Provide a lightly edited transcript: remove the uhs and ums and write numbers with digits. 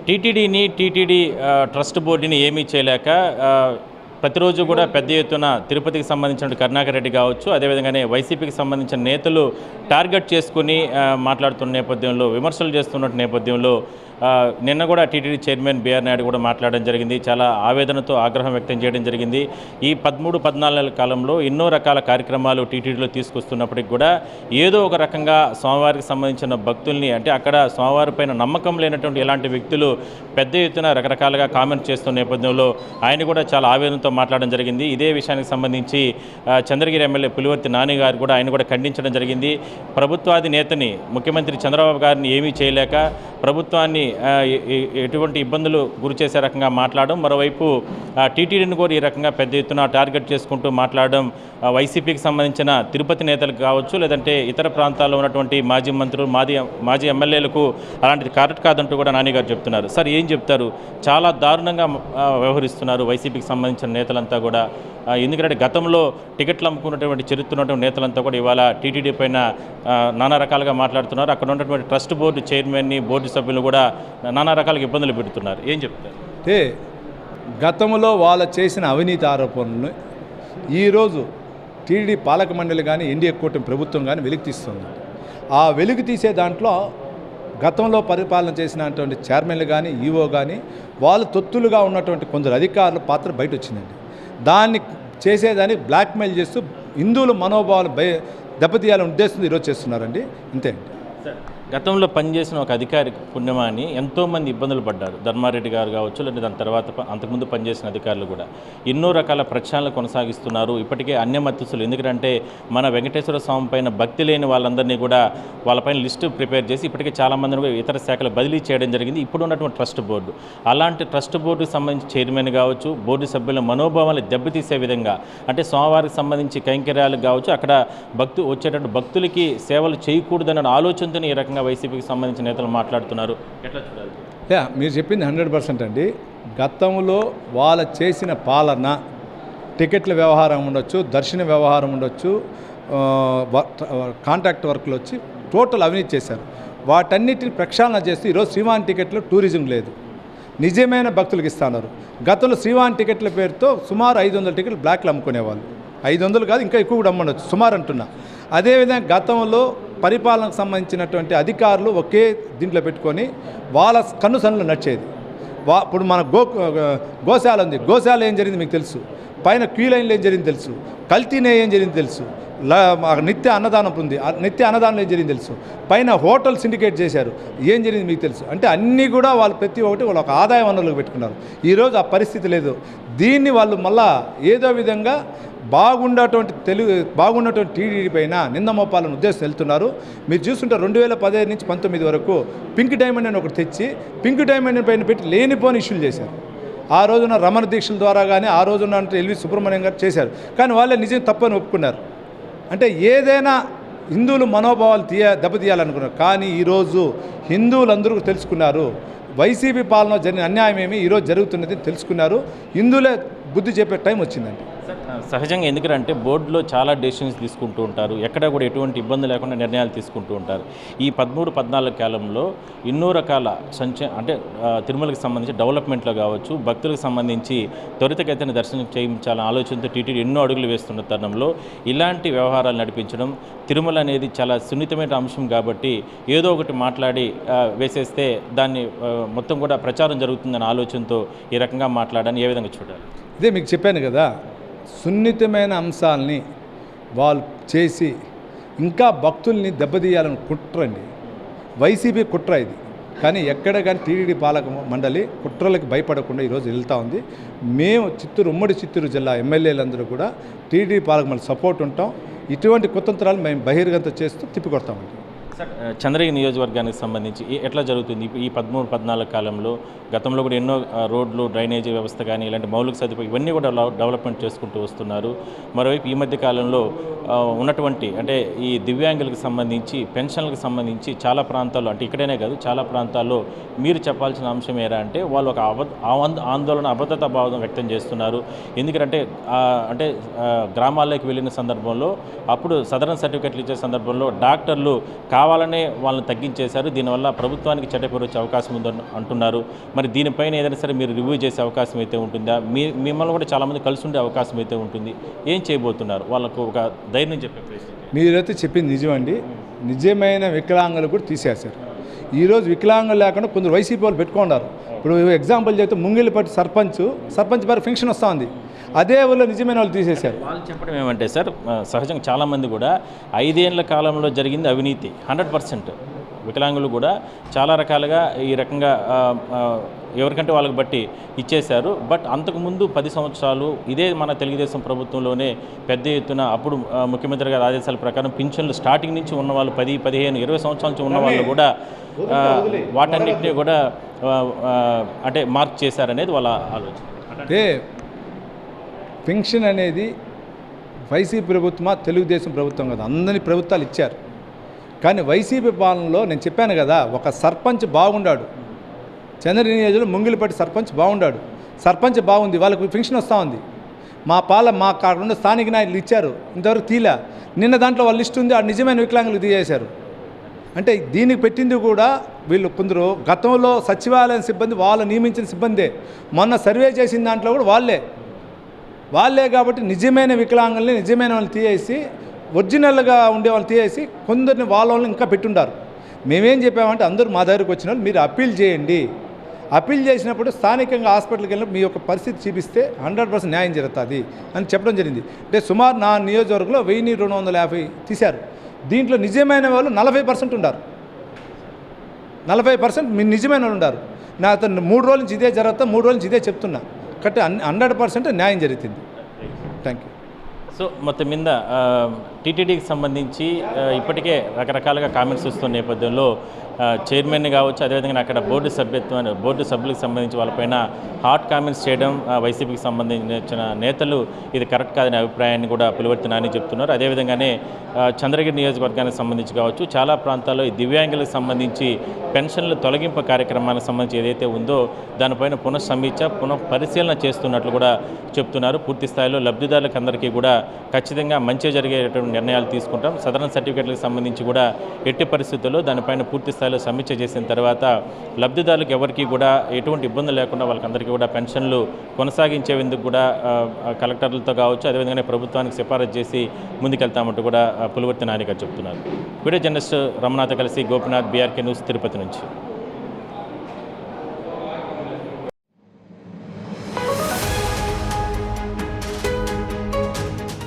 TTD trust బోర్డుని ఏమీ చేయలేక ప్రతిరోజు కూడా పెద్ద ఎత్తున తిరుపతికి సంబంధించిన కరుణాకర్ రెడ్డి కావచ్చు, అదేవిధంగానే వైసీపీకి సంబంధించిన నేతలు టార్గెట్ చేసుకుని మాట్లాడుతున్న నేపథ్యంలో, విమర్శలు చేస్తున్న నేపథ్యంలో నిన్న కూడా టీటీడీ చైర్మన్ బిఆర్ నాయుడు కూడా మాట్లాడడం జరిగింది. చాలా ఆవేదనతో ఆగ్రహం వ్యక్తం చేయడం జరిగింది. ఈ 13-14 నెలల కాలంలో ఎన్నో రకాల కార్యక్రమాలు టీటీడీలో తీసుకొస్తున్నప్పటికి కూడా ఏదో ఒక రకంగా స్వామివారికి సంబంధించిన భక్తుల్ని, అంటే అక్కడ స్వామివారి పైన నమ్మకం లేనటువంటి ఇలాంటి వ్యక్తులు పెద్ద ఎత్తున రకరకాలుగా కామెంట్ చేస్తున్న నేపథ్యంలో ఆయన కూడా చాలా ఆవేదనతో మాట్లాడడం జరిగింది. ఇదే విషయానికి సంబంధించి చంద్రగిరి ఎమ్మెల్యే పులివర్తి నాని గారు కూడా ఆయన కూడా ఖండించడం జరిగింది. ప్రభుత్వాది నేతని, ముఖ్యమంత్రి చంద్రబాబు గారిని ఏమీ చేయలేక ప్రభుత్వాన్ని ఎటువంటి ఇబ్బందులు గురి చేసే రకంగా మాట్లాడడం, మరోవైపు టీటీడీని కూడా ఈ రకంగా పెద్ద ఎత్తున టార్గెట్ చేసుకుంటూ మాట్లాడడం వైసీపీకి సంబంధించిన తిరుపతి నేతలకు కావచ్చు, లేదంటే ఇతర ప్రాంతాల్లో ఉన్నటువంటి మాజీ మంత్రులు, మాజీ ఎమ్మెల్యేలకు అలాంటిది కరెక్ట్ కాదంటూ కూడా నాని గారు చెప్తున్నారు. సార్, ఏం చెప్తారు? చాలా దారుణంగా వ్యవహరిస్తున్నారు వైసీపీకి సంబంధించిన నేతలంతా కూడా. ఎందుకంటే గతంలో టికెట్లు అమ్ముకున్నటువంటి చరిత్ర ఉన్నటువంటి నేతలంతా కూడా ఇవాళ టీటీడీ పైన నానా రకాలుగా మాట్లాడుతున్నారు. అక్కడ ఉన్నటువంటి ట్రస్ట్ బోర్డు చైర్మన్ని, బోర్డు సభ్యులు కూడా నానా రకాలుగా ఇబ్బందులు పెడుతున్నారు. ఏం చెప్తారు? అంటే గతంలో వాళ్ళు చేసిన అవినీతి ఆరోపణలను ఈరోజు టీటీడీ పాలక మండలి కానీ, ఎన్డీఏ కూటమి ప్రభుత్వం కానీ వెలికి తీస్తుంది. ఆ వెలుగు తీసే దాంట్లో గతంలో పరిపాలన చేసినటువంటి చైర్మన్లు కానీ, ఈవో కానీ, వాళ్ళు తొత్తులుగా ఉన్నటువంటి కొందరు అధికారుల పాత్ర బయట వచ్చిందండి. దాన్ని చేసేదాన్ని బ్లాక్మెయిల్ చేస్తూ హిందువుల మనోభావాలు దెబ్బతీయాలని ఉద్దేశంతో ఈరోజు చేస్తున్నారండి. అంతే అండి. గతంలో పనిచేసిన ఒక అధికారి పుణ్యమాని ఎంతోమంది ఇబ్బందులు పడ్డారు. ధర్మారెడ్డి గారు కావచ్చు, లేదా దాని తర్వాత అంతకుముందు పనిచేసిన అధికారులు కూడా ఎన్నో రకాల ప్రక్షాళనలు కొనసాగిస్తున్నారు. ఇప్పటికే అన్యమత్తులు, ఎందుకంటే మన వెంకటేశ్వర స్వామి పైన భక్తి లేని వాళ్ళందరినీ కూడా వాళ్ళపైన లిస్టు ప్రిపేర్ చేసి ఇప్పటికే చాలామందిని కూడా ఇతర శాఖలు బదిలీ చేయడం జరిగింది. ఇప్పుడు ఉన్నటువంటి ట్రస్ట్ బోర్డు, అలాంటి ట్రస్ట్ బోర్డుకి సంబంధించి చైర్మన్ కావచ్చు, బోర్డు సభ్యుల మనోభావాలు దెబ్బతీసే విధంగా, అంటే స్వామివారికి సంబంధించి కైంకర్యాలకు కావచ్చు, అక్కడ వచ్చేటటువంటి భక్తులకి సేవలు చేయకూడదన్న ఆలోచనతో ఈ రకంగా వైసీపీకి సంబంధించిన నేతలు మాట్లాడుతున్నారు. ఎట్లా చూడాలి? మీరు చెప్పింది 100% అండి. గతంలో వాళ్ళ చేసిన పాలన, టికెట్ల వ్యవహారం ఉండొచ్చు, దర్శన వ్యవహారం ఉండొచ్చు, కాంట్రాక్ట్ వర్క్లు వచ్చి టోటల్ అవినీతి చేశారు. వాటన్నిటిని ప్రక్షాళన చేస్తూ ఈరోజు శ్రీవాణి టికెట్లో టూరిజం లేదు, నిజమైన భక్తులకు ఇస్తున్నారు. గతంలో శ్రీవాణి టికెట్ల పేరుతో సుమారు 500 టికెట్లు బ్లాక్లు అమ్ముకునేవాళ్ళు. 500 కాదు, ఇంకా ఎక్కువ కూడా అమ్మడవచ్చు, సుమారు అంటున్నా. అదేవిధంగా గతంలో పరిపాలనకు సంబంధించినటువంటి అధికారులు ఒకే దీంట్లో పెట్టుకొని వాళ్ళ కన్నుసన్నులు నడిచేది. ఇప్పుడు మన గోశాల ఉంది, గోశాల ఏం జరిగింది మీకు తెలుసు, పైన క్యూ లైన్లో ఏం జరిగింది తెలుసు, కల్తీనే ఏం జరిగింది తెలుసు, నిత్య అన్నదానం ఉంది, నిత్య అన్నదానంలో ఏం జరిగింది తెలుసు, పైన హోటల్ సిండికేట్ చేశారు, ఏం జరిగింది మీకు తెలుసు. అంటే అన్నీ కూడా వాళ్ళు ప్రతి ఒక్కటి వాళ్ళు ఒక ఆదాయ వనరులకు పెట్టుకున్నారు. ఈరోజు ఆ పరిస్థితి లేదు. దీన్ని వాళ్ళు మళ్ళా ఏదో విధంగా బాగున్నటువంటి టీడీడీ పైన నింద మోపాలని ఉద్దేశం వెళ్తున్నారు. మీరు చూస్తుంటే 2015 నుంచి 19 వరకు పింక్ డైమండ్ అని ఒకటి తెచ్చి పింక్ డైమండ్ పైన పెట్టి లేనిపోని ఇష్యూలు చేశారు. ఆ రోజున రమణ దీక్షల ద్వారా కానీ, ఆ రోజున ఎల్వి సుబ్రహ్మణ్యం గారు చేశారు. కానీ వాళ్ళే నిజం తప్పని ఒప్పుకున్నారు. అంటే ఏదైనా హిందువులు మనోభావాలు దెబ్బతీయాలనుకున్నారు. కానీ ఈరోజు హిందువులందరూ తెలుసుకున్నారు వైసీపీ పాలన జరిగిన అన్యాయం ఏమి ఈరోజు జరుగుతున్నది తెలుసుకున్నారు. హిందువులే బుద్ధి చెప్పే టైం వచ్చిందండి. సహజంగా ఎందుకంటే బోర్డులో చాలా డెసిషన్స్ తీసుకుంటూ ఉంటారు, ఎక్కడ కూడా ఎటువంటి ఇబ్బంది లేకుండా నిర్ణయాలు తీసుకుంటూ ఉంటారు. ఈ 13-14 కాలంలో ఎన్నో రకాల అంటే తిరుమలకి సంబంధించి డెవలప్మెంట్లో కావచ్చు, భక్తులకు సంబంధించి త్వరితగతిన దర్శనం చేయించాలని ఆలోచనతో టీటీడీ ఎన్నో అడుగులు వేస్తున్న తరుణంలో ఇలాంటి వ్యవహారాలు నడిపించడం, తిరుమల అనేది చాలా సున్నితమైన అంశం కాబట్టి ఏదో ఒకటి మాట్లాడి వేసేస్తే దాన్ని మొత్తం కూడా ప్రచారం జరుగుతుందన్న ఆలోచనతో ఈ రకంగా మాట్లాడని ఏ విధంగా చూడాలి? ఇదే మీకు చెప్పాను కదా, సున్నితమైన అంశాలని వాళ్ళు చేసి ఇంకా భక్తుల్ని దెబ్బతీయాలని కుట్రండి. వైసీపీ కుట్ర ఇది. కానీ ఎక్కడ కానీ టీటీడీ పాలక మండలి కుట్రలకు భయపడకుండా ఈరోజు వెళ్తూ ఉంది. మేము ఉమ్మడి చిత్తూరు జిల్లా ఎమ్మెల్యేలందరూ కూడా టీటీడీ పాలక మండలి సపోర్ట్ ఉంటాం. ఇటువంటి కుతంత్రాలు మేము బహిర్గతం చేస్తూ తిప్పికొడతామండి. చంద్రగిరి నియోజకవర్గానికి సంబంధించి ఎట్లా జరుగుతుంది ఈ 13-14 కాలంలో? గతంలో కూడా ఎన్నో రోడ్లు, డ్రైనేజీ వ్యవస్థ కానీ, ఇలాంటి మౌలిక సదుపాయం ఇవన్నీ కూడా డెవలప్మెంట్ చేసుకుంటూ వస్తున్నారు. మరోవైపు ఈ మధ్య కాలంలో ఉన్నటువంటి అంటే ఈ దివ్యాంగులకు సంబంధించి, పెన్షన్లకు సంబంధించి చాలా ప్రాంతాల్లో, అంటే ఇక్కడనే కాదు చాలా ప్రాంతాల్లో మీరు చెప్పాల్సిన అంశం ఏరా అంటే వాళ్ళు ఒక ఆందోళన, అభద్రతా భావం వ్యక్తం చేస్తున్నారు. ఎందుకంటే గ్రామాల్లోకి వెళ్ళిన సందర్భంలో అప్పుడు సదరన్ సర్టిఫికెట్లు ఇచ్చే సందర్భంలో డాక్టర్లు కావాలనే వాళ్ళని తగ్గించేశారు, దీనివల్ల ప్రభుత్వానికి చెడ్డ పేరు వచ్చే అవకాశం ఉందని అంటున్నారు. మరి దీనిపైన ఏదైనా సరే మీరు రివ్యూ చేసే అవకాశం అయితే ఉంటుందా? మిమ్మల్ని కూడా చాలామంది కలిసి ఉండే అవకాశం అయితే ఉంటుంది. ఏం చేయబోతున్నారు? వాళ్ళకు ఒక ధైర్యం చెప్పే ప్రయత్నం. మీరైతే చెప్పింది నిజమండి. నిజమైన వికలాంగులు కూడా తీసేశారు. ఈరోజు వికలాంగులు లేకుండా కొందరు వైసీపీ వాళ్ళు పెట్టుకున్నారు. ఇప్పుడు ఎగ్జాంపుల్ చెప్తే ముంగిలిపట్టి సర్పంచ్ వారికి ఫంక్షన్ వస్తూ ఉంది, అదే ఊళ్ళో నిజమైన వాళ్ళు తీసేశారు. వాళ్ళు చెప్పడం ఏమంటే సార్, సహజంగా చాలామంది కూడా 5 ఏళ్ల కాలంలో జరిగింది అవినీతి 100%. వికలాంగులు కూడా చాలా రకాలుగా ఈ రకంగా ఎవరికంటే వాళ్ళకి బట్టి ఇచ్చేశారు. బట్ అంతకుముందు 10 సంవత్సరాలు ఇదే మన తెలుగుదేశం ప్రభుత్వంలోనే పెద్ద ఎత్తున అప్పుడు ముఖ్యమంత్రి గారి ఆదేశాల ప్రకారం పింఛన్లు స్టార్టింగ్ నుంచి ఉన్నవాళ్ళు 10, 15, 20 సంవత్సరాల నుంచి ఉన్నవాళ్ళు కూడా వాటన్నిటినీ కూడా అంటే మార్క్ చేశారనేది వాళ్ళ ఆలోచన. అంటే పెన్షన్ అనేది వైసీపీ ప్రభుత్వమా తెలుగుదేశం ప్రభుత్వం కదా, అందరినీ ప్రభుత్వాలు ఇచ్చారు. కానీ వైసీపీ పాలనలో నేను చెప్పాను కదా, ఒక సర్పంచ్ బాగుండాడు. చంద్రగిరి నియోజకవర్గంలో ముంగిలిపట్టి సర్పంచ్ బాగుండాడు. సర్పంచ్ బాగుంది, వాళ్ళకు పెన్షన్ వస్తూ ఉంది. మా అక్కడ ఉన్న స్థానిక నాయకులు ఇచ్చారు, ఇంతవరకు తీలా. నిన్న దాంట్లో వాళ్ళ లిస్ట్ ఉంది, ఆ నిజమైన వికలాంగులు తీసేశారు. అంటే దీనికి పెట్టింది కూడా వీళ్ళు కొందరు గతంలో సచివాలయం సిబ్బంది వాళ్ళు నియమించిన సిబ్బందే. మొన్న సర్వే చేసిన దాంట్లో కూడా వాళ్ళే కాబట్టి నిజమైన వికలాంగుల్ని నిజమైన వాళ్ళని తీసేసి ఒరిజినల్గా ఉండే వాళ్ళని తీసేసి కొందరిని వాళ్ళని ఇంకా పెట్టుండారు. మేమేం చెప్పామంటే అందరూ మా దగ్గరకు వచ్చిన వాళ్ళు మీరు అప్పీల్ చేయండి. అప్పీల్ చేసినప్పుడు స్థానికంగా హాస్పిటల్కి వెళ్ళినప్పుడు మీ యొక్క పరిస్థితి చూపిస్తే 100% న్యాయం జరుగుతుంది అని చెప్పడం జరిగింది. అంటే సుమారు నా నియోజకవర్గంలో 1250 తీశారు. దీంట్లో నిజమైన వాళ్ళు 40% ఉన్నారు. 40% మీ నిజమైన వాళ్ళు ఉన్నారు. నా అతను 3 రోజుల నుంచి ఇదే జరుగుతా, 3 రోజుల నుంచి ఇదే చెప్తున్నా. కాబట్టి 100% న్యాయం జరుగుతుంది. Thank you. సో మొత్తం మీద టీటీడీకి సంబంధించి ఇప్పటికే రకరకాలుగా కామెంట్స్ వస్తున్న నేపథ్యంలో చైర్మన్ని కావచ్చు, అదేవిధంగా అక్కడ బోర్డు సభ్యులకు సంబంధించి వాళ్ళపైన హాట్ కామెంట్స్ చేయడం వైసీపీకి సంబంధించిన నేతలు ఇది కరెక్ట్ కాదనే అభిప్రాయాన్ని కూడా పులివర్తి నాని చెప్తున్నారు. అదేవిధంగానే చంద్రగిరి నియోజకవర్గానికి సంబంధించి కావచ్చు, చాలా ప్రాంతాల్లో ఈ దివ్యాంగులకు సంబంధించి పెన్షన్ల తొలగింపు కార్యక్రమానికి సంబంధించి ఏదైతే ఉందో దానిపైన పునఃపరిశీలన చేస్తున్నట్లు కూడా చెప్తున్నారు. పూర్తి స్థాయిలో లబ్ధిదారులకు అందరికీ కూడా ఖచ్చితంగా మంచి జరిగేటువంటి నిర్ణయాలు తీసుకుంటాం. సదరన్ సర్టిఫికేట్లకు సంబంధించి కూడా ఎట్టి పరిస్థితుల్లో దానిపైన పూర్తి స్థాయిలో సమీక్ష చేసిన తర్వాత లబ్ధిదారులకు ఎవరికి కూడా ఎటువంటి ఇబ్బంది లేకుండా వాళ్ళకందరికీ కూడా పెన్షన్లు కొనసాగించేందుకు కూడా కలెక్టర్లతో కావచ్చు, అదేవిధంగా ప్రభుత్వానికి సిఫారసు చేసి ముందుకెళ్తామంటూ కూడా పులివర్తి నాని గారు చెప్తున్నారు. వీడియో జర్నలిస్ట్ రమణాతో కలిసి గోపినాథ్, బీఆర్కే న్యూస్, తిరుపతి నుంచి.